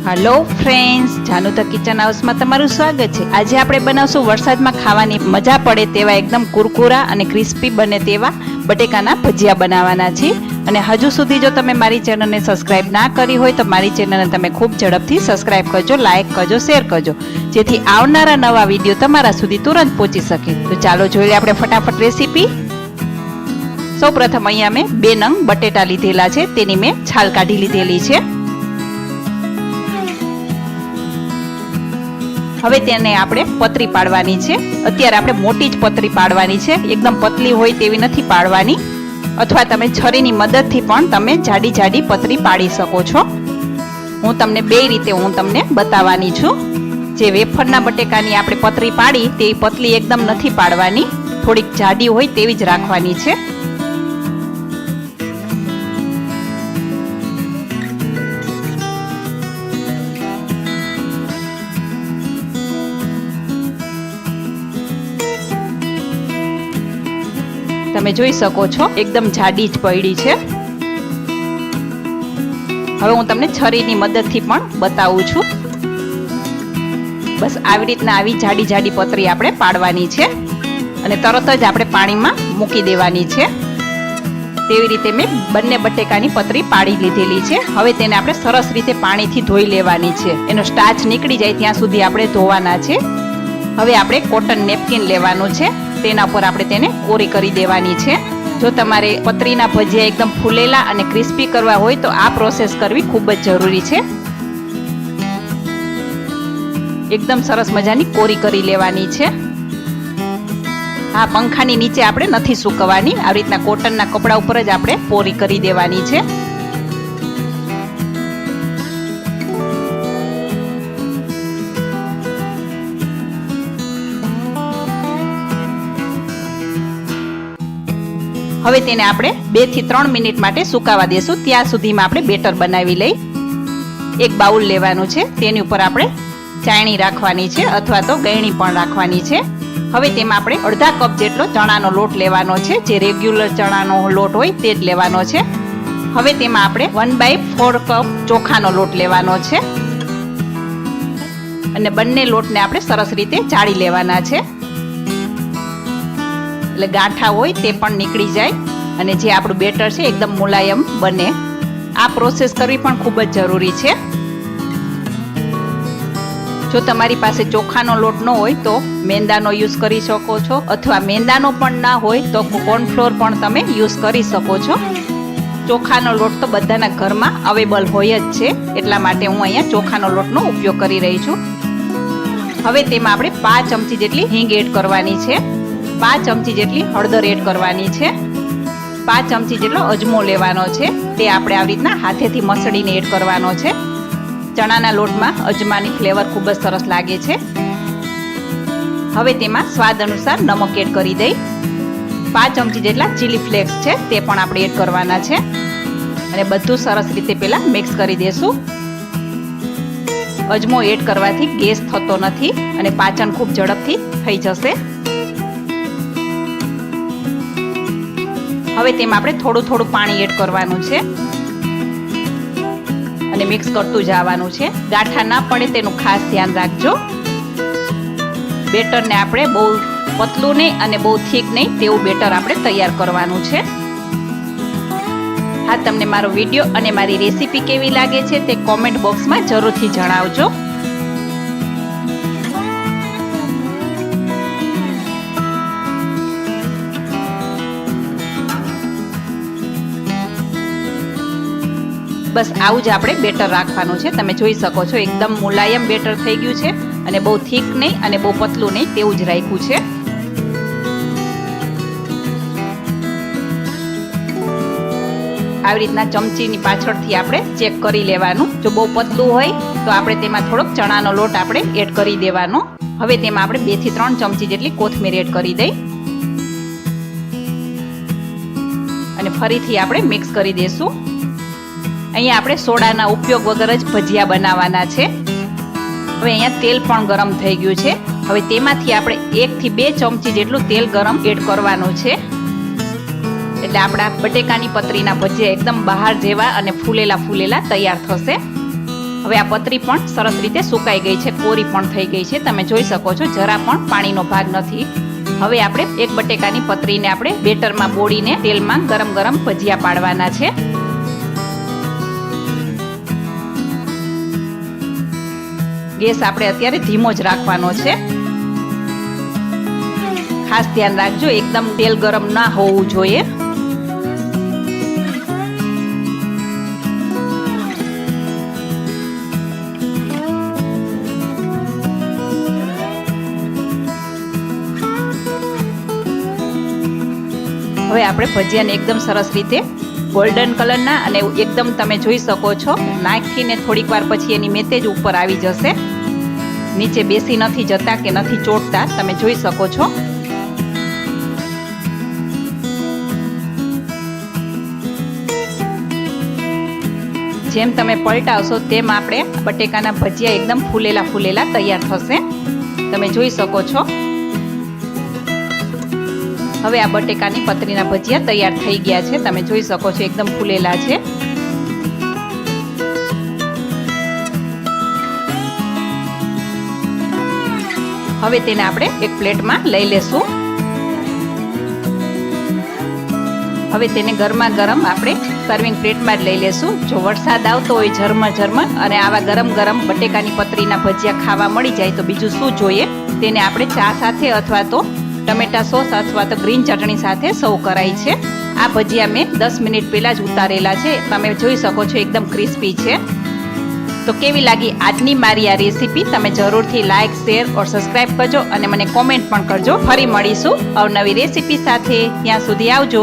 Hello friends, जानू the kitchen house में तमारुं स्वागत है। आज આપણે બનાવશું વરસાદમાં ખાવાની મજા પડે તેવા એકદમ કુરકુરા અને ક્રિસ્પી બને તેવા બટેકાના ભજીયા બનાવવાના છે। અને હજુ સુધી જો તમે મારી ચેનલને સબસ્ક્રાઇબ ના કરી હોય તો મારી ચેનલને તમે ખૂબ ઝડપથી સબસ્ક્રાઇબ કરજો, લાઈક કરજો, શેર કરજો, જેથી આવનારા નવા વિડિયો તમારા સુધી તુરંત પહોંચી શકે। તો ચાલો જોઈએ આપણે ફટાફટ રેસીપી। સૌપ્રથમ અહીંયા મેં 2 નંગ બટેટા લીધેલા છે, તેની મેં છાલ કાઢી લીધેલી છે। હવે તેને આપણે પતરી પાડવાની છે। અત્યારે આપણે મોટી જ પતરી પાડવાની છે, એકદમ પતલી હોય તેવી નથી પાડવાની, અથવા તમે છરીની મદદથી પણ તમે જાડી જાડી પતરી પાડી શકો છો। હું તમને બે રીતે તમને બતાવવાની છું। જે વેફરના બટેકાની આપણે પતરી પાડી તેવી પતલી એકદમ નથી પાડવાની, થોડીક જાડી હોય તેવી જ રાખવાની છે। તમે જોઈ શકો છો એકદમ જાડી જ પડી છે। હવે હું તમને છરીની મદદથી પણ બતાવું છું। બસ આવી રીતના આવી જાડી જાડી પતરી આપણે પાડવાની છે અને તરત જ આપણે પાણીમાં મૂકી દેવાની છે। તેવી રીતે મેં બંને બટેકાની પતરી પાડી લીધેલી છે। હવે તેને આપણે સરસ રીતે પાણીથી ધોઈ લેવાની છે, એનો સ્ટાર્ચ નીકળી જાય ત્યાં સુધી આપણે ધોવાના છે। હવે આપણે કોટન નેપકિન લેવાનું છે, તેના પર આપણે તેને કોરી કરી દેવાની છે। જો તમારે પતરીના ભજીયા એકદમ ફૂલેલા અને ક્રિસ્પી કરવા હોય તો આ પ્રોસેસ કરવી ખૂબ જ જરૂરી છે। એકદમ સરસ મજાની કોરી કરી લેવાની છે। આ પંખાની નીચે આપણે નથી સૂકવવાની, આવી રીતના કોટનના કપડા ઉપર જ આપણે કોરી કરી દેવાની છે। હવે તેને આપણે 2 થી 3 મિનિટ માટે સુકાવા દેશું। ત્યાં સુધીમાં આપણે બેટર બનાવી લઈ। એક બાઉલ લેવાનું છે, તેની ઉપર આપણે ચાયણી રાખવાની છે અથવા તો ગયણી પણ રાખવાની છે। હવે તેમાં આપણે અડધા કપ જેટલો ચણાનો લોટ લેવાનો છે, જે રેગ્યુલર ચણાનો લોટ હોય તે જ લેવાનો છે। હવે તેમાં આપણે 1/4 કપ ચોખાનો લોટ લેવાનો છે અને બંને લોટને આપણે સરસ રીતે ચાળી લેવાના છે, એટલે ગાંઠા હોય તે પણ નીકળી જાય અને જે આપણું બેટર છે એકદમ મુલાયમ બને। આ પ્રોસેસ કરવી પણ ખૂબ જ જરૂરી છે। જો તમારી પાસે ચોખાનો લોટ ન હોય તો મેંદાનો યુઝ કરી શકો છો, અથવા મેંદાનો પણ ના હોય તો કોર્નફ્લોર પણ તમે યુઝ કરી શકો છો। ચોખાનો લોટ તો બધાના ઘરમાં અવેલેબલ હોય જ છે, એટલા માટે હું અહીંયા ચોખાનો લોટનો ઉપયોગ કરી રહી છું। હવે તેમાં આપણે 5 ચમચી જેટલી હિંગ એડ કરવાની છે, 5 ચમચી જેટલી હળદર એડ કરવાની છે, 5 ચમચી જેટલો અજમો લેવાનો છે, તે આપણે આવી રીતના હાથેથી મસળીને એડ કરવાનો છે। ચણાના લોટમાં અજમાની ફ્લેવર ખૂબ જ સરસ લાગે છે। હવે તેમાં સ્વાદ અનુસાર નમક એડ કરી દઈ। 5 ચમચી જેટલા ચીલી ફ્લેક્સ છે તે પણ આપણે એડ કરવાના છે અને બધું સરસ રીતે પહેલા મિક્સ કરી દેશું। અજમો એડ કરવાથી ગેસ થતો નથી અને પાચન ખૂબ ઝડપથી થઈ જશે। હવે તેમાં આપણે થોડું થોડું પાણી એડ કરવાનું છે અને મિક્સ કરતું જવાનું છે। ગાંઠા ના પડે તેનું ખાસ ધ્યાન રાખજો। બેટરને આપણે બહુ પતલું નહીં અને બહુ થીક નહીં તેવું બેટર આપણે તૈયાર કરવાનું છે। હા, તમને મારો વિડીયો અને મારી રેસીપી કેવી લાગે છે તે કોમેન્ટ બોક્સમાં જરૂરથી જણાવજો। બસ આવું જ આપણે બેટર રાખવાનું છે। તમે જોઈ શકો છો એકદમ મુલાયમ બેટર થઈ ગયું છે અને બહુ થીક નહીં અને બહુ પતલું નહીં તેવું જ રાખ્યું છે। આવી રીતના ચમચીની પાછળથી આપણે ચેક કરી લેવાનું। જો બહુ પતલું હોય તો આપણે તેમાં થોડોક ચણાનો લોટ આપણે એડ કરી દેવાનો। હવે તેમાં આપણે 2 થી 3 ચમચી જેટલી કોથમીર એડ કરી દઈ અને ફરીથી આપણે મિક્સ કરી દેશું। અહીંયા આપણે સોડાના ઉપયોગ વગર જ ભજીયા બનાવવાના છે। હવે અહીંયા તેલ પણ ગરમ થઈ ગયું છે। હવે તેમાંથી આપણે 1 થી 2 ચમચી જેટલું તેલ ગરમ એડ કરવાનું છે, એટલે આપણા બટેકાની પતરીના ભજીયા એકદમ બહાર જેવા અને ફૂલેલા ફૂલેલા તૈયાર થશે। હવે આ પતરી પણ સરસ રીતે સુકાઈ ગઈ છે, કોરી પણ થઈ ગઈ છે. તમે જોઈ શકો છો જરા પણ પાણીનો ભાગ નથી. હવે આપણે એક બટેકાની પતરીને આપણે બેટરમાં બોળીને તેલમાં ગરમ ગરમ ભજીયા પાડવાના છે. ગેસ આપણે અત્યારે ધીમો જ રાખવાનો છે. ખાસ ધ્યાન રાખજો, એકદમ તેલ ગરમ ના હોવું જોઈએ. હવે આપણે ભજીયાને એકદમ સરસ રીતે ગોલ્ડન કલરના અને એકદમ તમે જોઈ શકો છો નાખીને થોડીક વાર પછી એની મેતે જ ઉપર આવી જશે. નીચે બેસી નથી જતા કે નથી ચોટતા, તમે જોઈ શકો છો. જેમ તમે પલટાવશો તેમ આપણે બટેકાના ભજીયા એકદમ ફૂલેલા ફૂલેલા તૈયાર થશે. તમે જોઈ શકો છો. હવે આ બટેકાની પતરીના ભજીયા તૈયાર થઈ ગયા છે. તમે જોઈ શકો છો એકદમ ફૂલેલા છે. હવે તેને આપણે એક પ્લેટમાં લઈ લેશું. હવે તેને ગરમા ગરમ આપણે સર્વિંગ પ્લેટમાં જ લઈ લેશું. જો વરસાદ આવતો હોય ઝરમર ઝરમર અને આવા ગરમ ગરમ બટેકાની પતરીના ભજીયા ખાવા મળી જાય તો બીજું શું જોઈએ. તેને આપણે ચા સાથે અથવા તો ટમેટા સોસ અથવા તો ગ્રીન ચટણી સાથે સર્વ કરાય છે. આ ભજીયા મેં 10 મિનિટ પહેલા જ ઉતારેલા છે. તમે જોઈ શકો છો એકદમ ક્રિસ્પી છે. તો કેવી લાગી આજની મારી આ રેસીપી? તમે જરૂરથી લાઇક, શેર ઓર સબસ્ક્રાઇબ કરજો અને મને કોમેન્ટ પણ કરજો. ફરી મળીશું અવનવી રેસીપી સાથે. ત્યાં સુધી આવજો.